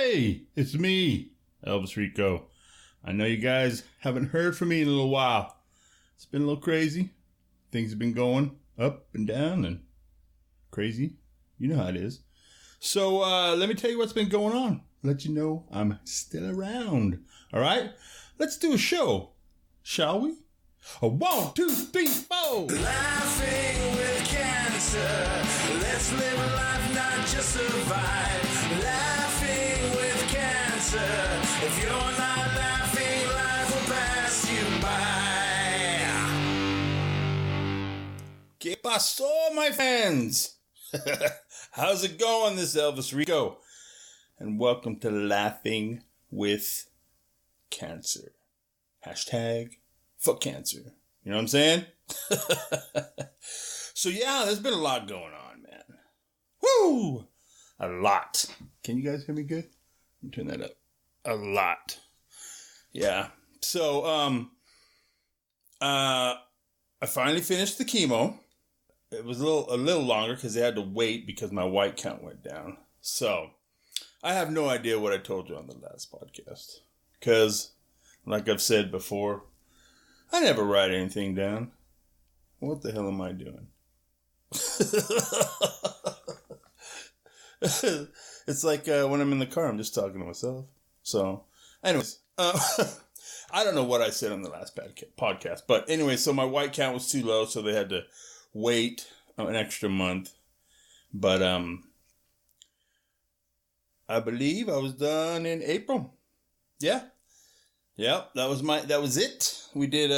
Hey, it's me, Elvisrico. I know you guys haven't heard from me in a little while. It's been a little crazy. Things have been going up and down and crazy. You know how it is. So let me tell you what's been going on. Let you know I'm still around. All right? Let's do a show, shall we? A 1, 2, 3, 4. Laughing with cancer. Let's live a life, not just survive. Laughing with cancer. If you're not laughing, life will pass you by. ¿Qué pasó, my fans? How's it going, this Elvisrico? And welcome to Laughing with Cancer. Hashtag fuck cancer. You know what I'm saying? So yeah, there's been a lot going on, man. Woo! A lot. Can you guys hear me good? Let me turn that up. A lot. Yeah. So, I finally finished the chemo. It was a little longer because they had to wait because my white count went down. So, I have no idea what I told you on the last podcast. Because, like I've said before, I never write anything down. What the hell am I doing? It's like when I'm in the car, I'm just talking to myself. So, anyways, I don't know what I said on the last podcast. But anyway, so my white count was too low, so they had to wait an extra month. But I believe I was done in April. Yeah. Yep, that was it. We did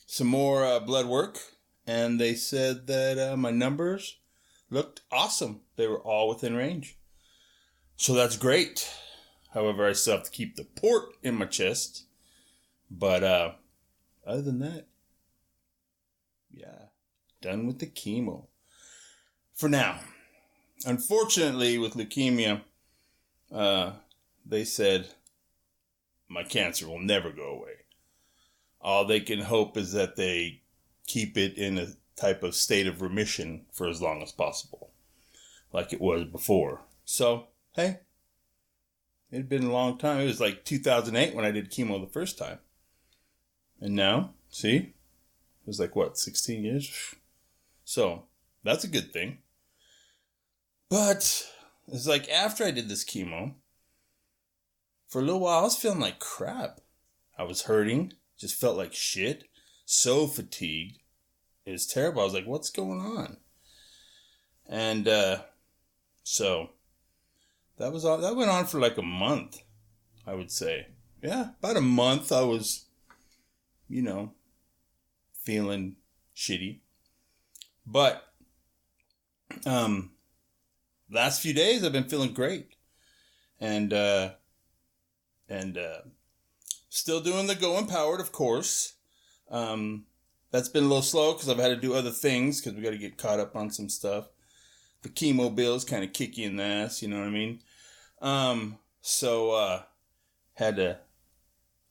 some more blood work, and they said that my numbers looked awesome. They were all within range. So that's great. However, I still have to keep the port in my chest. But other than that, yeah, done with the chemo. For now. Unfortunately, with leukemia, they said my cancer will never go away. All they can hope is that they keep it in a type of state of remission for as long as possible, like it was before. So, hey, it had been a long time. It was like 2008 when I did chemo the first time. And now, see, it was like, 16 years? So, that's a good thing. But, it's like after I did this chemo, for a little while, I was feeling like crap. I was hurting. Just felt like shit. So fatigued. It was terrible. I was like, what's going on? And so that was all. That went on for like a month, I would say. Yeah, about a month I was, feeling shitty. But last few days I've been feeling great. And still doing the Go Empowered, of course. That's been a little slow because I've had to do other things because we got to get caught up on some stuff. The chemo bills kind of kick you in the ass, you know what I mean? So had to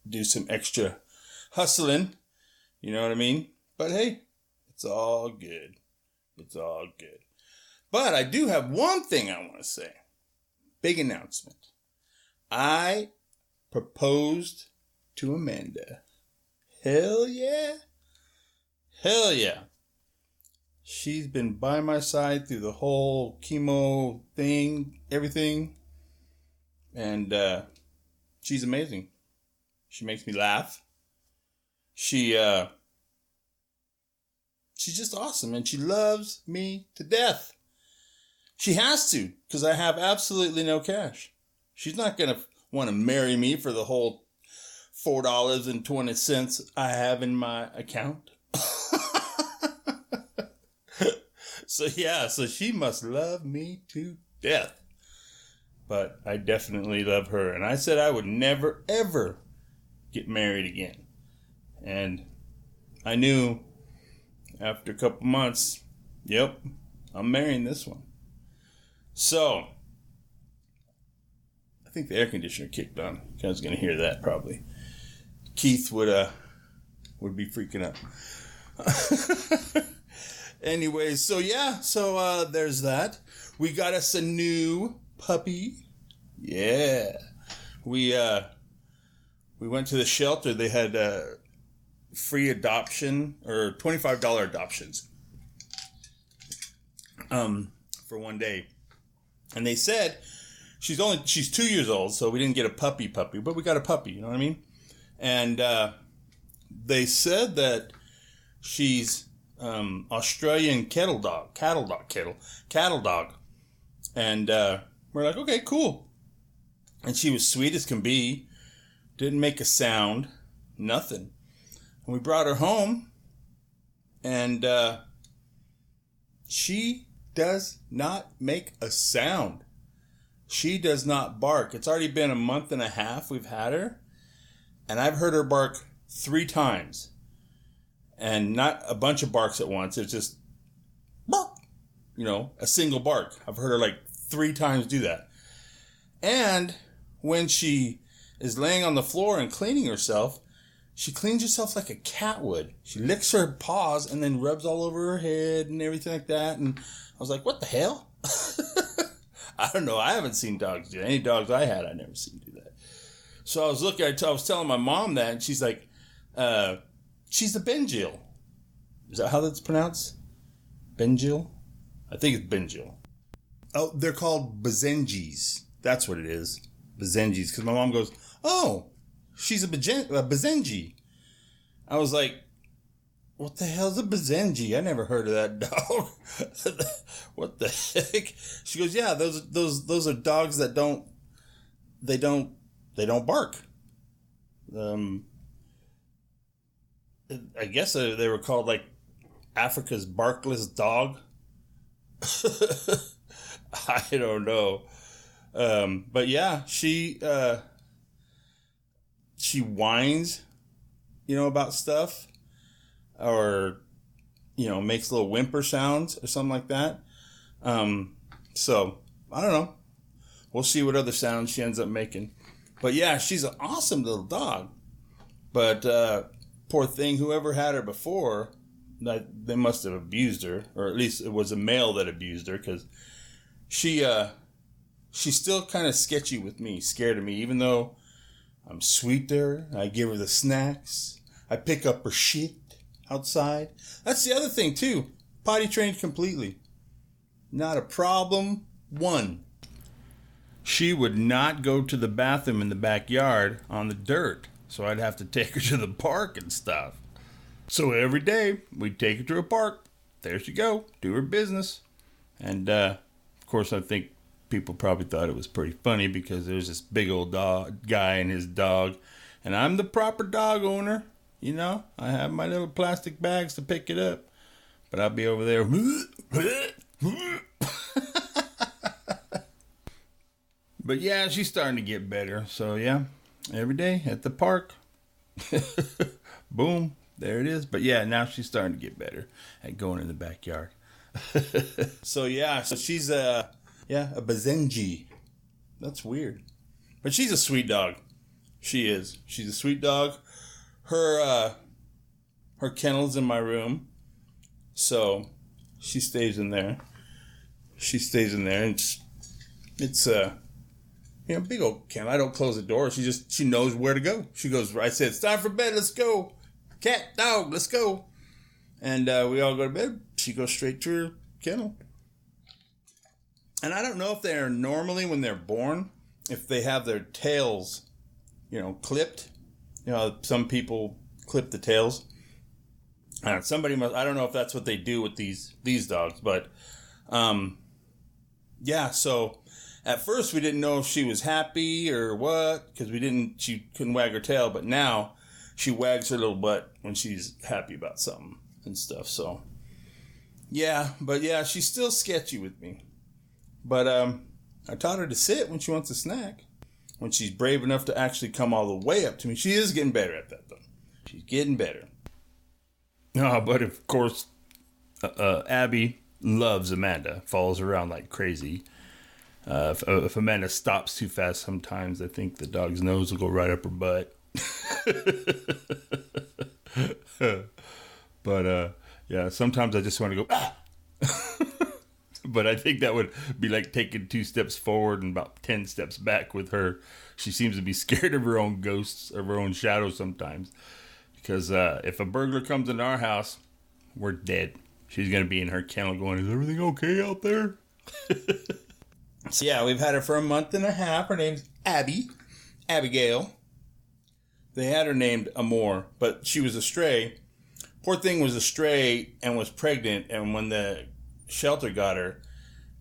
do some extra hustling, you know what I mean? But hey, it's all good. It's all good. But I do have one thing I want to say. Big announcement. I proposed to Amanda. Hell yeah. Hell yeah. She's been by my side through the whole chemo thing, everything. And she's amazing. She makes me laugh. She's just awesome, and she loves me to death. She has to, because I have absolutely no cash. She's not going to want to marry me for the whole $4.20 I have in my account. So she must love me to death. But I definitely love her. And I said I would never, ever get married again. And I knew after a couple months, yep, I'm marrying this one. So, I think the air conditioner kicked on. You guys are going to hear that probably. Keith would be freaking out. Anyways, so there's that. We got us a new puppy. Yeah. We went to the shelter. They had free adoption or $25 adoptions for one day. And they said she's 2 years old, so we didn't get a puppy, but we got a puppy, you know what I mean? And they said that she's Australian cattle dog. And we're like, okay, cool. And she was sweet as can be. Didn't make a sound. Nothing. And we brought her home. And she does not make a sound. She does not bark. It's already been a month and a half we've had her. And I've heard her bark 3 times. And not a bunch of barks at once. It's just, bark, a single bark. I've heard her like 3 times do that. And when she is laying on the floor and cleaning herself, she cleans herself like a cat would. She licks her paws and then rubs all over her head and everything like that. And I was like, what the hell? I don't know. I haven't seen dogs do that. Any dogs I had, I never seen do that. So I was I was telling my mom that, and she's like, she's a Bengal. Is that how that's pronounced? Bengal? I think it's Bengal. Oh, they're called Bazengis. That's what it is. Bazengis. Because my mom goes, oh, she's a Bazengi. I was like, what the hell's a Bazengi? I never heard of that dog. What the heck? She goes, yeah, those are dogs that don't bark. I guess they were called like Africa's barkless dog. I don't know. But yeah, she whines, about stuff, or, makes little whimper sounds or something like that. So I don't know. We'll see what other sounds she ends up making. But yeah, she's an awesome little dog. But, poor thing, whoever had her before, they must have abused her, or at least it was a male that abused her, because she's still kind of sketchy with me, scared of me, even though I'm sweet to her. I give her the snacks. I pick up her shit outside. That's the other thing too. Potty trained completely. Not a problem. 1. She would not go to the bathroom in the backyard on the dirt. So I'd have to take her to the park and stuff. So every day we'd take her to a park. There she go. Do her business. And of course I think people probably thought it was pretty funny because there's this big old guy and his dog. And I'm the proper dog owner. I have my little plastic bags to pick it up. But I'll be over there. But yeah, she's starting to get better. So yeah, every day at the park. Boom. There it is. But yeah, now she's starting to get better at going in the backyard. So she's a Bazengi. That's weird. But she's a sweet dog. She is. She's a sweet dog. Her kennel's in my room. So she stays in there. And it's big old kennel. I don't close the door. She knows where to go. She goes, I said, it's time for bed. Let's go. Cat, dog, let's go. And we all go to bed. She goes straight to her kennel. And I don't know if they're normally, when they're born, if they have their tails, clipped. Some people clip the tails. Somebody must, I don't know if that's what they do with these dogs, but so at first we didn't know if she was happy or what, because she couldn't wag her tail, but now she wags her little butt when she's happy about something and stuff. So she's still sketchy with me. But I taught her to sit when she wants a snack. When she's brave enough to actually come all the way up to me. She is getting better at that, though. She's getting better. No, but of course, Abby loves Amanda. Follows around like crazy. If Amanda stops too fast, sometimes I think the dog's nose will go right up her butt. But, sometimes I just want to go, But I think that would be like taking 2 steps forward and about 10 steps back with her. She seems to be scared of her own ghosts, of her own shadows sometimes. Because if a burglar comes into our house, we're dead. She's going to be in her kennel going, is everything okay out there? So yeah, we've had her for a month and a half. Her name's Abigail. They had her named Amor, but she was a stray. Poor thing was a stray and was pregnant, and when the shelter got her,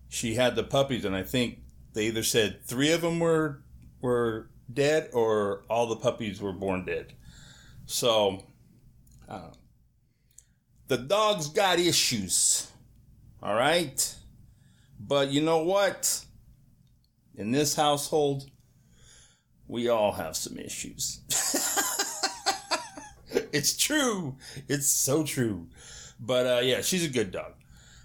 she had the puppies, and I think they either said 3 of them were dead or all the puppies were born dead. So, the dog's got issues, all right? But you know what? In this household, we all have some issues. It's true. It's so true. But yeah, she's a good dog.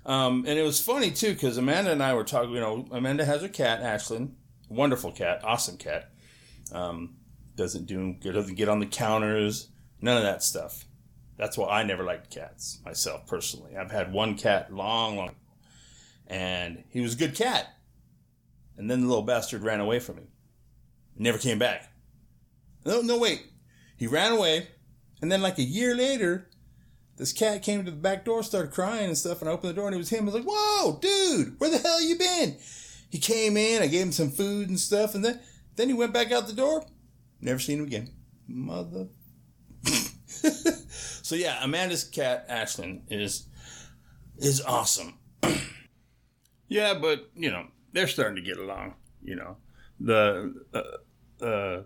And it was funny too, because Amanda and I were talking, Amanda has her cat, Ashlyn. Wonderful cat. Awesome cat. Doesn't get on the counters. None of that stuff. That's why I never liked cats, myself, personally. I've had one cat long ago. And he was a good cat. And then the little bastard ran away from me. Never came back. No, wait. He ran away. And then like a year later, this cat came to the back door, started crying and stuff. And I opened the door and it was him. I was like, whoa, dude, where the hell you been? He came in. I gave him some food and stuff. And then he went back out the door. Never seen him again. Mother. So yeah, Amanda's cat, Ashlyn, is awesome. Yeah, but, they're starting to get along, The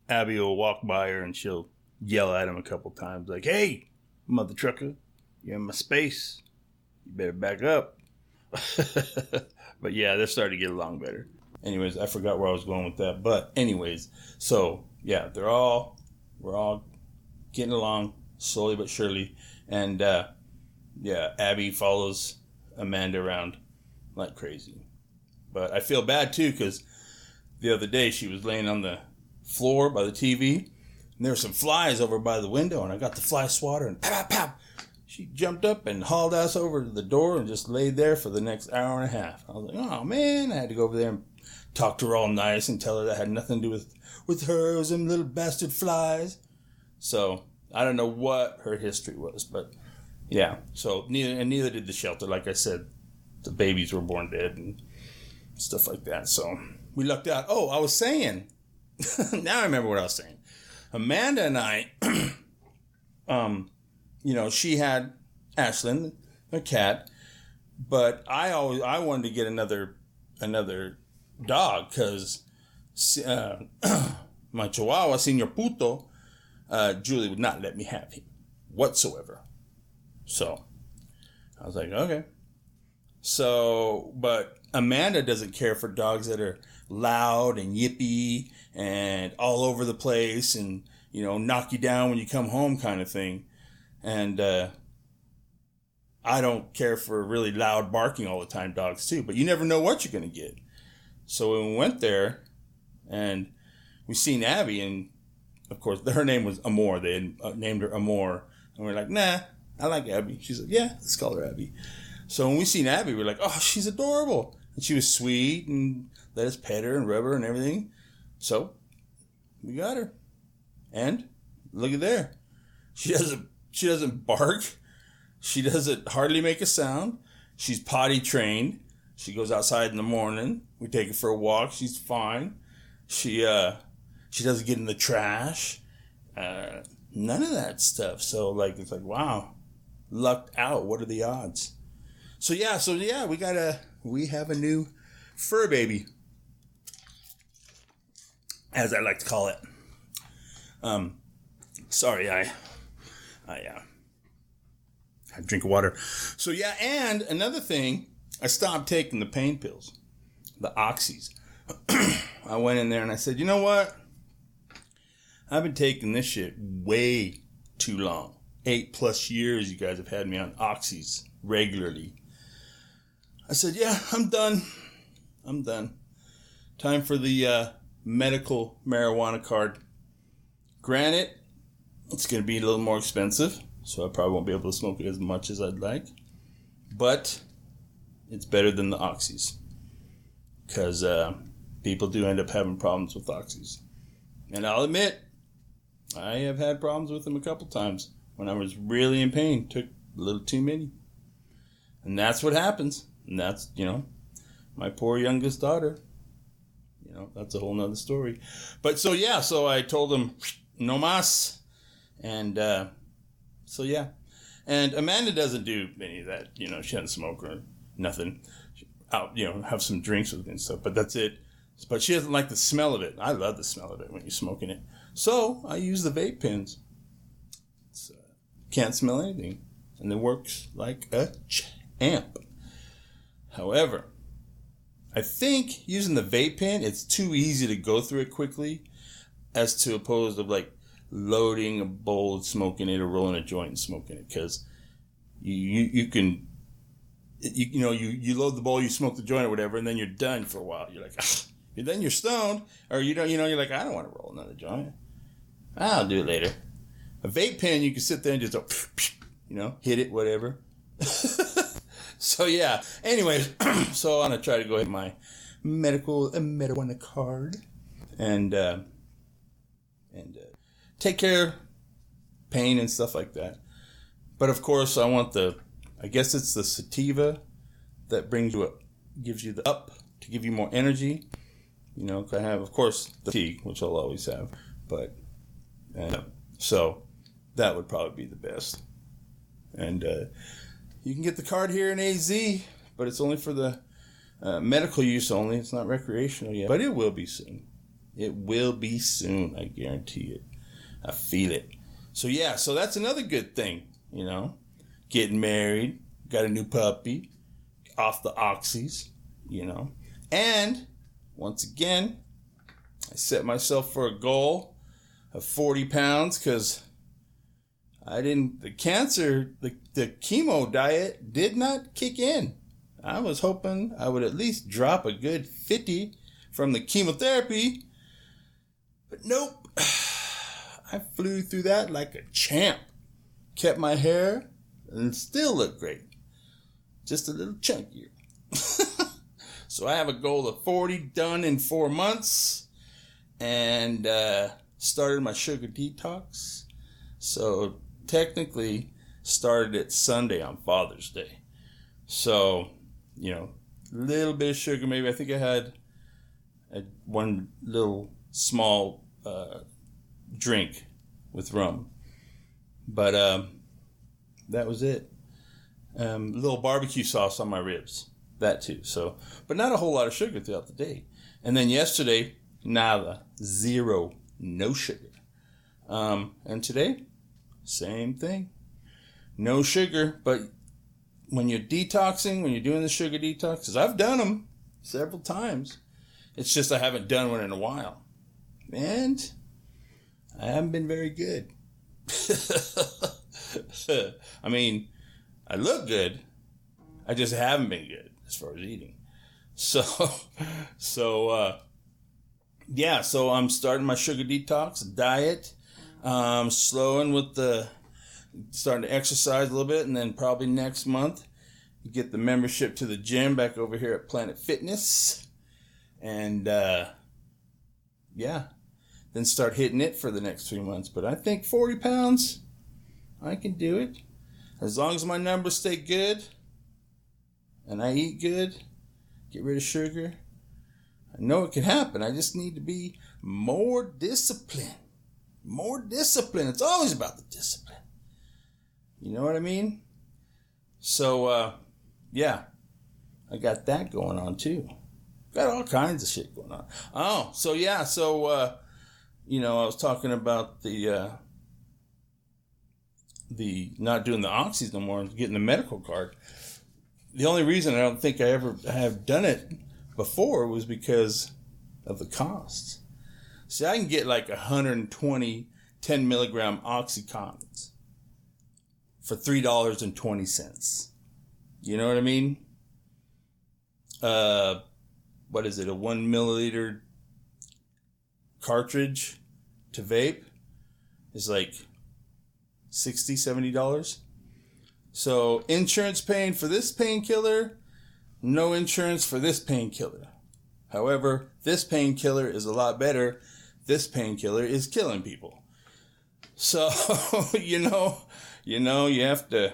Abby will walk by her and she'll yell at him a couple times like, hey, mother trucker, you're in my space. You better back up. But yeah, they're starting to get along better. Anyways, I forgot where I was going with that. But anyways, so yeah, we're all getting along slowly but surely. And yeah, Abby follows Amanda around like crazy. But I feel bad too, because the other day she was laying on the floor by the TV, and there were some flies over by the window, and I got the fly swatter, and pop, pop. She jumped up and hauled ass over to the door and just laid there for the next hour and a half. I was like, oh man, I had to go over there and talk to her all nice and tell her that had nothing to do with her. It was them little bastard flies. So I don't know what her history was, but yeah. So neither did the shelter. Like I said, the babies were born dead and stuff like that. So we lucked out. Oh, I was saying. Now I remember what I was saying. Amanda and I, she had Ashlyn, a cat, but I wanted to get another dog because my Chihuahua, Senor Puto, Julie would not let me have him whatsoever. So I was like, okay. So, but Amanda doesn't care for dogs that are loud and yippy and all over the place and, knock you down when you come home kind of thing. And I don't care for really loud barking all the time dogs too, but you never know what you're going to get. So when we went there and we seen Abby, and of course her name was Amor. They had named her Amor. And we're like, nah, I like Abby. She's like, yeah, let's call her Abby. So when we seen Abby, we're like, oh, she's adorable. And she was sweet and let us pet her and rub her and everything. So we got her. And look at there. She doesn't bark. She doesn't hardly make a sound. She's potty trained. She goes outside in the morning. We take her for a walk. She's fine. She doesn't get in the trash. None of that stuff. So it's like, wow, lucked out. What are the odds? So yeah, we have a new fur baby, as I like to call it. Sorry, I had a drink of water. So yeah, and another thing, I stopped taking the pain pills, the oxys. I went in there and I said, you know what? I've been taking this shit way too long. 8+ years you guys have had me on oxys regularly. I said, yeah, I'm done. Time for the medical marijuana card. Granted, it's going to be a little more expensive, so I probably won't be able to smoke it as much as I'd like. But it's better than the oxys. Because people do end up having problems with oxys. And I'll admit, I have had problems with them a couple times. When I was really in pain, took a little too many. And that's what happens. And that's, my poor youngest daughter. That's a whole nother story. But so I told him, no mas. And so yeah. And Amanda doesn't do any of that. She doesn't smoke or nothing. Out, have some drinks with me and stuff. But that's it. But she doesn't like the smell of it. I love the smell of it when you're smoking it. So I use the vape pens. Can't smell anything. And it works like a champ. However, I think using the vape pen, it's too easy to go through it quickly as to opposed to like loading a bowl and smoking it or rolling a joint and smoking it. Because you can, you load the bowl, you smoke the joint or whatever, and then you're done for a while. You're like, then you're stoned, or you're like, I don't want to roll another joint. I'll do it later. A vape pen, you can sit there and just go, hit it, whatever. So yeah. Anyways, so I'm gonna try to go hit my medical marijuana card and take care of pain and stuff like that. But of course, I want I guess it's the sativa that brings you up, gives you the up to give you more energy. I have, of course, the tea, which I'll always have, but so that would probably be the best. And you can get the card here in AZ, but it's only for the medical use only. It's not recreational yet, but it will be soon. It will be soon, I guarantee it. I feel it. So yeah, so that's another good thing, getting married, got a new puppy, off the oxys, and once again, I set myself for a goal of 40 pounds because the chemo diet did not kick in. I was hoping I would at least drop a good 50 from the chemotherapy, but nope. I flew through that like a champ. Kept my hair and still look great. Just a little chunkier. So I have a goal of 40 done in 4 months and started my sugar detox. So technically started it Sunday on Father's Day. So, a little bit of sugar maybe. I think I had one little small drink with rum. But that was it. A little barbecue sauce on my ribs. That too. So, but not a whole lot of sugar throughout the day. And then yesterday, nada. Zero. No sugar. And today, same thing. No sugar. But when you're detoxing, when you're doing the sugar detox, because I've done them several times. It's just I haven't done one in a while. And I haven't been very good. I mean, I look good. I just haven't been good as far as eating. So I'm starting my sugar detox diet. Slowing with starting to exercise a little bit, and then probably next month get the membership to the gym back over here at Planet Fitness. And then start hitting it for the next 3 months. But I think 40 pounds, I can do it. As long as my numbers stay good and I eat good, get rid of sugar, I know it can happen. I just need to be more disciplined. More discipline. It's always about the discipline. You know what I mean? So, I got that going on too. Got all kinds of shit going on. Oh, so yeah, I was talking about the not doing the oxys no more and getting the medical card. The only reason I don't think I ever have done it before was because of the costs. See, I can get like 120 10 milligram Oxycontins for $3.20. You know what I mean? What is it? A 1 milliliter cartridge to vape is like $60, $70. So insurance paying for this painkiller no insurance for this painkiller. However, this painkiller is a lot better. This painkiller is killing people. So, you have to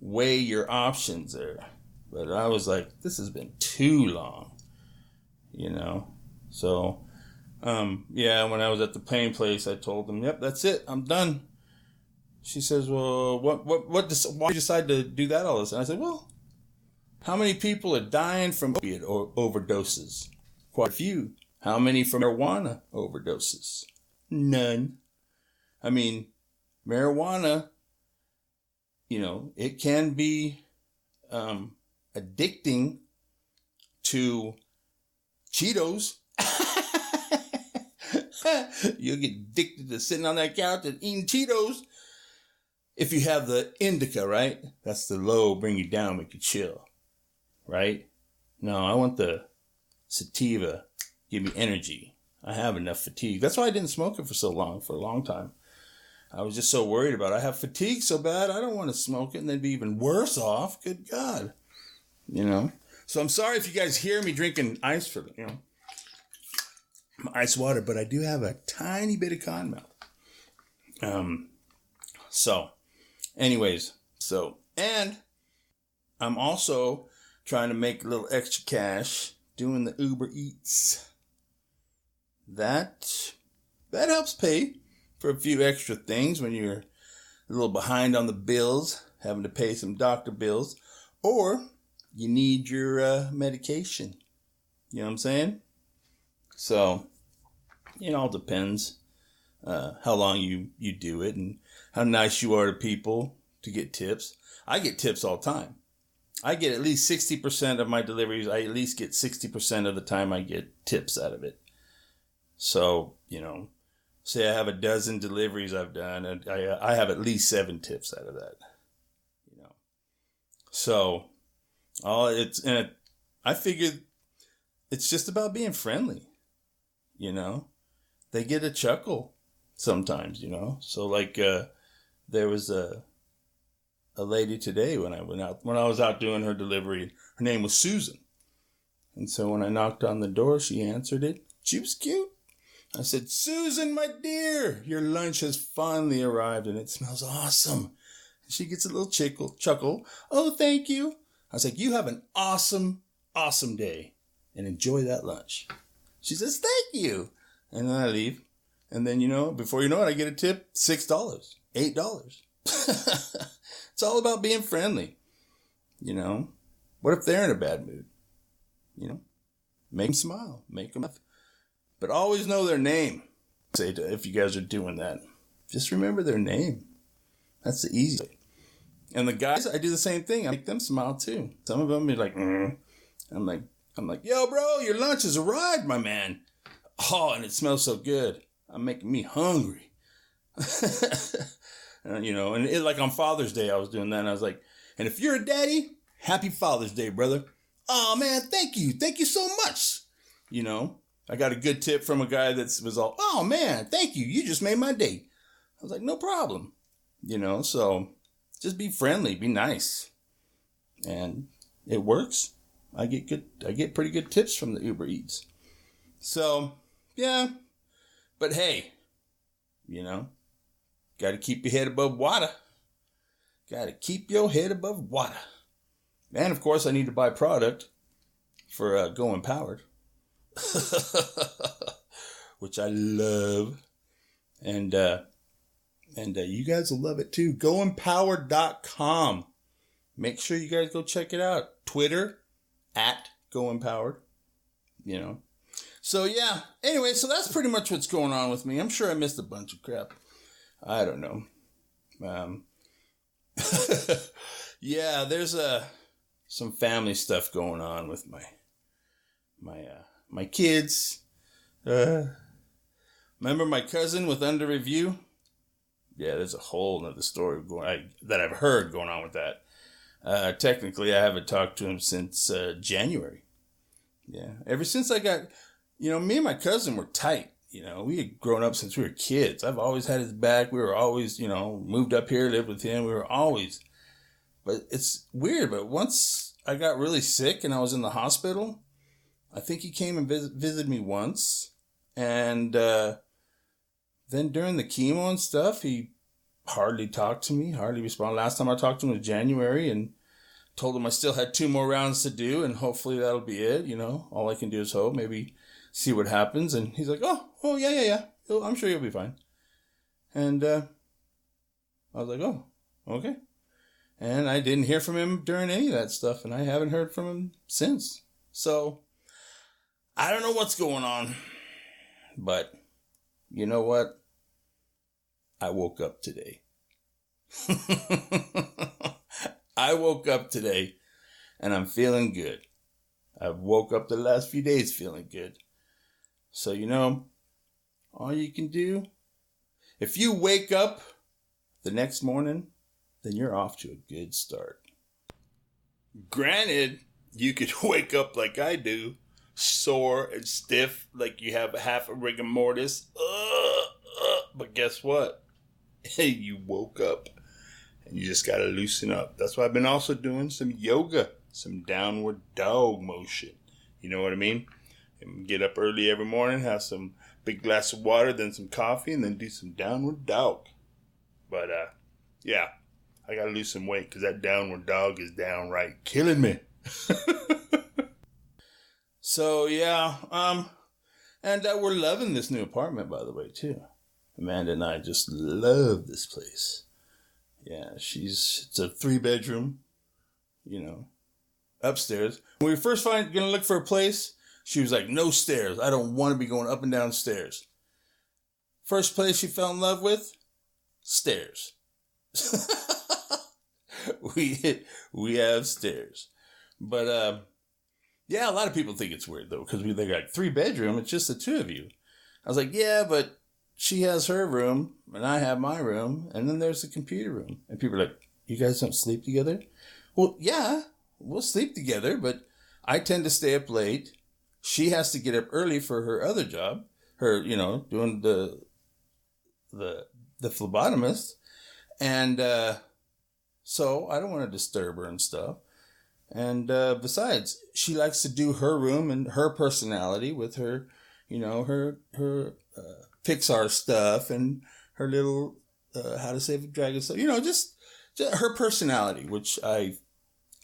weigh your options there. But I was like, this has been too long, So, when I was at the pain place, I told them, yep, that's it. I'm done. She says, well, why did you decide to do that all this? And I said, well, how many people are dying from opiate overdoses? Quite a few. How many from marijuana overdoses? None. I mean, marijuana, it can be addicting to Cheetos. You'll get addicted to sitting on that couch and eating Cheetos. If you have the indica, right? That's the low, bring you down, make you chill. Right? No, I want the sativa, give me energy. I have enough fatigue. That's why I didn't smoke it for a long time. I was just so worried about it. I have fatigue so bad, I don't want to smoke it and then be even worse off. Good God. So I'm sorry if you guys hear me drinking ice for, ice water, but I do have a tiny bit of cotton mouth. And I'm also trying to make a little extra cash doing the Uber Eats. That helps pay for a few extra things when you're a little behind on the bills, having to pay some doctor bills, or you need your medication. You know what I'm saying? So, it all depends how long you do it and how nice you are to people to get tips. I get tips all the time. I get at least 60% of my deliveries. I at least get 60% of the time I get tips out of it. So, say I have a dozen deliveries I've done, and I have at least 7 tips out of that. So, I figured it's just about being friendly. They get a chuckle sometimes. So like there was a lady today when I was out doing her delivery. Her name was Susan, and so when I knocked on the door, she answered it. She was cute. I said, Susan, my dear, your lunch has finally arrived and it smells awesome. She gets a little chuckle. Oh, thank you. I was like, you have an awesome, awesome day and enjoy that lunch. She says, thank you. And then I leave. And then, before you know it, I get a tip, $6, $8. It's all about being friendly. What if they're in a bad mood? Make them smile, make them laugh. But always know their name. If you guys are doing that, just remember their name. That's the easy way. And the guys, I do the same thing. I make them smile too. Some of them be like, I'm like, yo, bro, your lunch has arrived, my man. Oh, and it smells so good. I'm making me hungry. And like on Father's Day, I was doing that. And I was like, and if you're a daddy, happy Father's Day, brother. Oh, man, thank you. Thank you so much. I got a good tip from a guy that was all, oh, man, thank you. You just made my day. I was like, no problem. So just be friendly, be nice. And it works. I get pretty good tips from the Uber Eats. So, yeah. But hey, got to keep your head above water. Got to keep your head above water. And of course, I need to buy product for Go Empowered, which I love. And you guys will love it too. GoEmpowered.com. Make sure you guys go check it out. Twitter @GoEmpowered. So yeah. Anyway, so that's pretty much what's going on with me. I'm sure I missed a bunch of crap. I don't know. Yeah, there's some family stuff going on with my kids. Remember my cousin with under review? Yeah, there's a whole nother story that I've heard going on with that. Technically, I haven't talked to him since January. Yeah, ever since I got, me and my cousin were tight. We had grown up since we were kids. I've always had his back. We were always, moved up here, lived with him. We were always, but it's weird. But once I got really sick and I was in the hospital. I think he came and visited me once. And then during the chemo and stuff, he hardly talked to me, hardly responded. Last time I talked to him was January, and told him I still had 2 more rounds to do, and hopefully that'll be it. You know, all I can do is hope, maybe see what happens. And he's like, oh, yeah. I'm sure you'll be fine. And I was like, oh, okay. And I didn't hear from him during any of that stuff, and I haven't heard from him since. So I don't know what's going on, but you know what? I woke up today. I woke up today and I'm feeling good. I woke up the last few days feeling good. So, you know, all you can do, if you wake up the next morning, then you're off to a good start. Granted, you could wake up like I do, sore and stiff, like you have half a rigor mortis. But guess what? You woke up and you just got to loosen up. That's why I've been also doing some yoga, some downward dog motion. You know what I mean? And get up early every morning, have some big glass of water, then some coffee, and then do some downward dog. But, yeah, I got to lose some weight because that downward dog is downright killing me. So, yeah, and we're loving this new apartment, by the way, too. Amanda and I just love this place. Yeah, it's a 3-bedroom, you know, upstairs. When we first going to look for a place, she was like, no stairs. I don't want to be going up and down stairs. First place she fell in love with, stairs. we have stairs. But, yeah, a lot of people think it's weird, though, because they got 3-bedroom. It's just the 2 of you. I was like, yeah, but she has her room, and I have my room, and then there's the computer room. And people are like, you guys don't sleep together? Well, yeah, we'll sleep together, but I tend to stay up late. She has to get up early for her other job, doing the phlebotomist. And so I don't want to disturb her and stuff. And besides, she likes to do her room and her personality with her, her Pixar stuff and her little How to Save a Dragon stuff. Just her personality, which I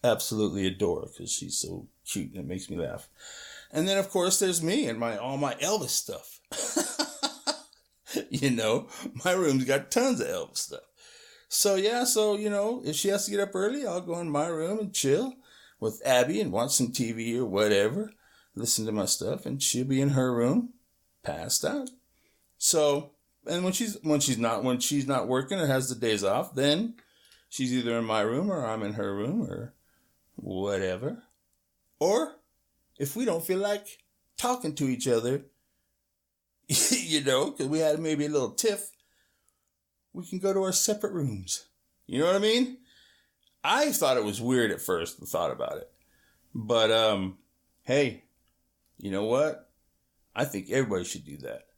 absolutely adore because she's so cute and it makes me laugh. And then, of course, there's me and all my Elvis stuff. My room's got tons of Elvis stuff. So, yeah, if she has to get up early, I'll go in my room and chill with Abby and watch some TV or whatever, listen to my stuff, and she'll be in her room, passed out. So, and when she's not working or has the days off, then she's either in my room or I'm in her room or whatever. Or if we don't feel like talking to each other, because we had maybe a little tiff, we can go to our separate rooms. You know what I mean? I thought it was weird at first, the thought about it. But, hey, you know what? I think everybody should do that.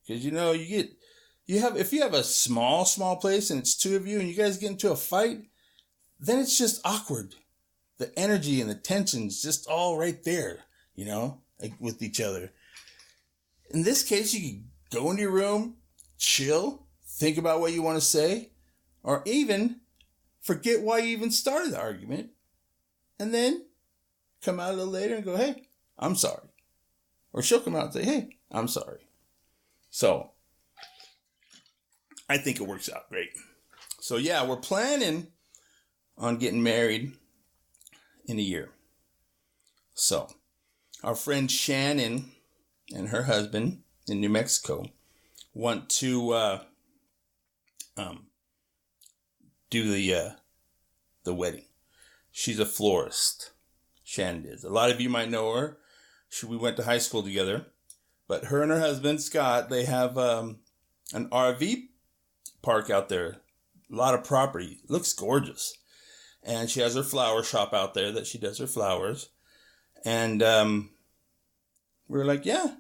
Because, if you have a small place and it's 2 of you and you guys get into a fight, then it's just awkward. The energy and the tension's just all right there, with each other. In this case, you can go into your room, chill, think about what you want to say, or even forget why you even started the argument, and then come out a little later and go, hey, I'm sorry. Or she'll come out and say, hey, I'm sorry. So, I think it works out great. So, yeah, we're planning on getting married in a year. So, our friend Shannon and her husband in New Mexico want to do the wedding. She's a florist. Shannon is. A lot of you might know her. We went to high school together. But her and her husband, Scott, they have an RV park out there. A lot of property. It looks gorgeous. And she has her flower shop out there that she does her flowers. And we were like, yeah,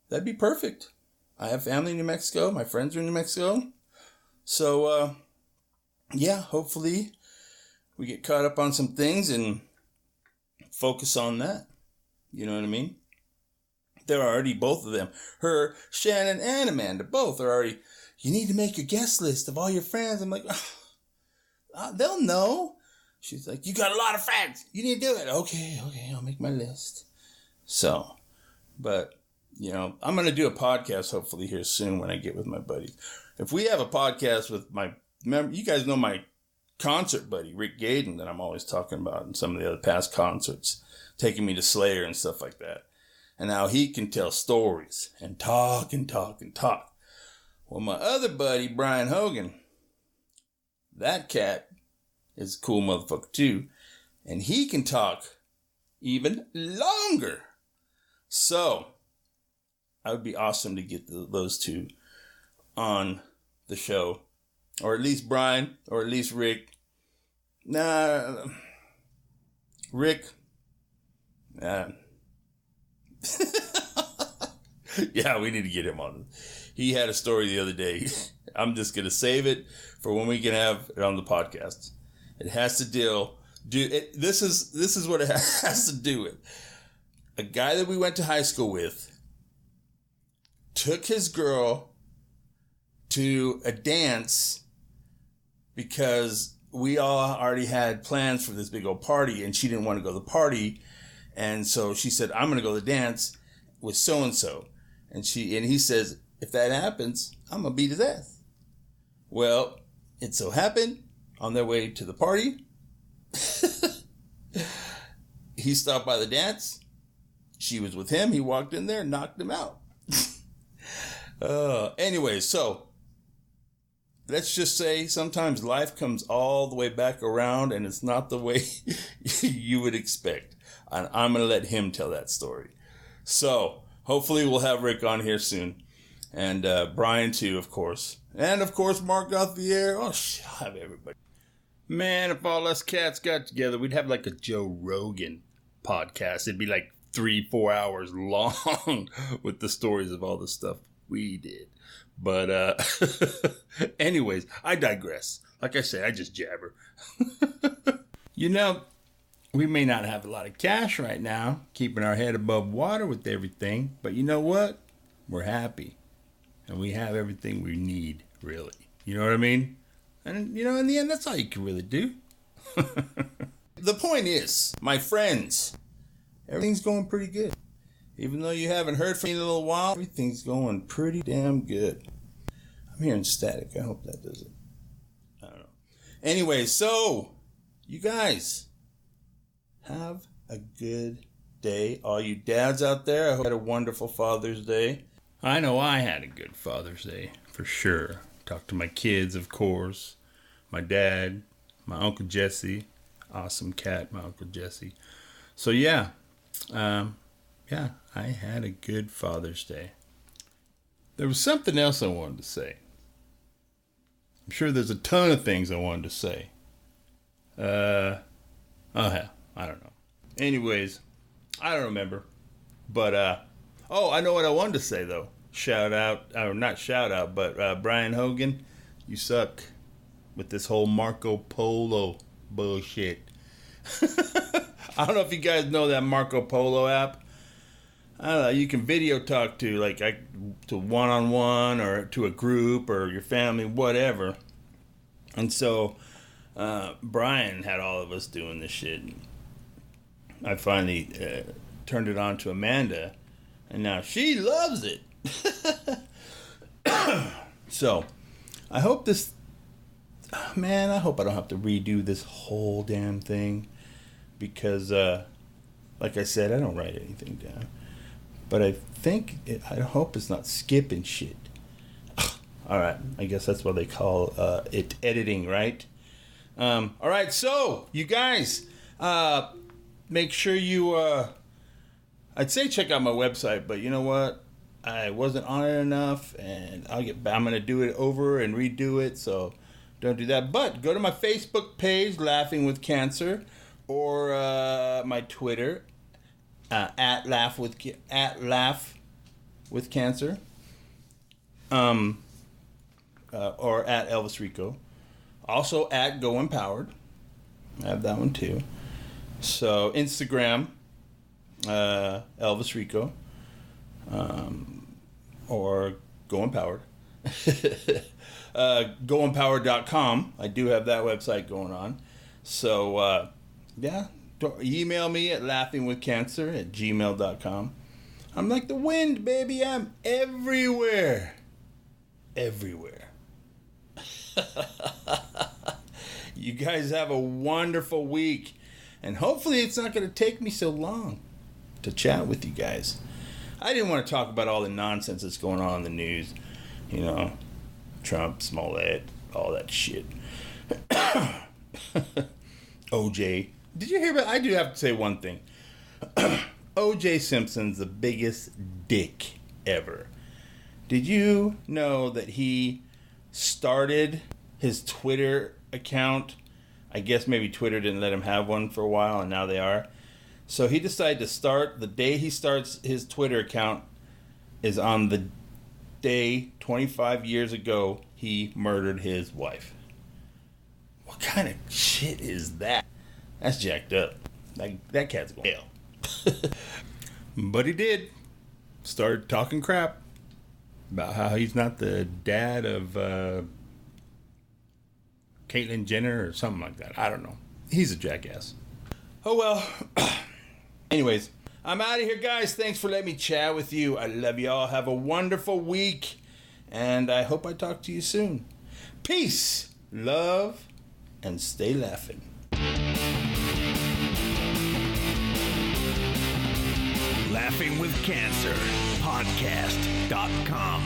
that'd be perfect. I have family in New Mexico. My friends are in New Mexico. So, yeah, hopefully we get caught up on some things and focus on that. You know what I mean? They're already, both of them, her, Shannon, and Amanda, both are already, you need to make your guest list of all your friends. I'm like, they'll know. She's like, you got a lot of friends. You need to do it. Okay, I'll make my list. So, but, you know, I'm going to do a podcast hopefully here soon when I get with my buddies. If we have a podcast with you guys know my concert buddy, Rick Gaden, that I'm always talking about in some of the other past concerts, taking me to Slayer and stuff like that. And how he can tell stories and talk and talk and talk. Well, my other buddy, Brian Hogan, that cat is a cool motherfucker too. And he can talk even longer. So, it would be awesome to get those two on the show. Or at least Brian, or at least Rick. Rick. Yeah, we need to get him on. He had a story the other day. I'm just going to save it for when we can have it on the podcast. It has to this is what it has to do with. A guy that we went to high school with took his girl to a dance because we all already had plans for this big old party and she didn't want to go to the party. And so she said, I'm going to go to the dance with so-and-so. And he says, if that happens, I'm going to beat his ass. Well, it so happened on their way to the party. He stopped by the dance. She was with him. He walked in there and knocked him out. Anyway, so let's just say sometimes life comes all the way back around and it's not the way you would expect. And I'm going to let him tell that story. So hopefully we'll have Rick on here soon. And Brian too, of course. And of course, Mark Gauthier. Oh, I'll have everybody. Man, if all us cats got together, we'd have like a Joe Rogan podcast. It'd be like 3-4 hours long with the stories of all the stuff we did. But anyways, I digress. Like I say, I just jabber. You know, we may not have a lot of cash right now, keeping our head above water with everything. But you know what? We're happy. And we have everything we need, really. You know what I mean? And, you know, in the end, that's all you can really do. The point is, my friends, everything's going pretty good. Even though you haven't heard from me in a little while, everything's going pretty damn good. I'm hearing static. I hope that doesn't. I don't know. Anyway, so, you guys, have a good day. All you dads out there, I hope you had a wonderful Father's Day. I know I had a good Father's Day, for sure. Talked to my kids, of course. My dad, my Uncle Jesse. Awesome cat, my Uncle Jesse. So, yeah. I had a good Father's Day. There was something else I wanted to say. I'm sure there's a ton of things I wanted to say. Oh, hell, I don't know. Anyways, I don't remember. But, I know what I wanted to say, though. Shout out, or not shout out, but Brian Hogan, you suck with this whole Marco Polo bullshit. I don't know if you guys know that Marco Polo app. I don't know, you can video talk to to one-on-one or to a group or your family, whatever. And so Brian had all of us doing this shit. I finally turned it on to Amanda, and now she loves it. So, I hope I hope I don't have to redo this whole damn thing. Because, like I said, I don't write anything down. But I hope it's not skipping shit. Alright, I guess that's what they call it editing, right? Alright, so, you guys, make sure you, I'd say check out my website, but you know what? I wasn't on it enough, and I'm going to do it over and redo it, so don't do that. But go to my Facebook page, Laughing with Cancer, or my Twitter, at Laugh with Cancer, or at Elvisrico. Also at Go Empowered. I have that one too. So Instagram, Elvisrico, or Go Empowered. GoEmpowered.com. I do have that website going on. So, yeah. Email me at laughingwithcancer@gmail.com. I'm like the wind, baby. I'm everywhere. Everywhere. You guys have a wonderful week. And hopefully it's not going to take me so long to chat with you guys. I didn't want to talk about all the nonsense that's going on in the news. You know, Trump, Smollett, all that shit. OJ. Did you hear about... I do have to say one thing. OJ Simpson's the biggest dick ever. Did you know that he started his Twitter account? I guess maybe Twitter didn't let him have one for a while, and now they are. So he decided to start... The day he starts his Twitter account is on the day 25 years ago he murdered his wife. What kind of shit is that? That's jacked up. That cat's going to hell. But he did. Started talking crap about how he's not the dad of Caitlyn Jenner or something like that. I don't know. He's a jackass. Oh well. Anyways, I'm out of here, guys. Thanks for letting me chat with you. I love y'all. Have a wonderful week. And I hope I talk to you soon. Peace, love, and stay laughing. Laughing with Cancer Podcast.com.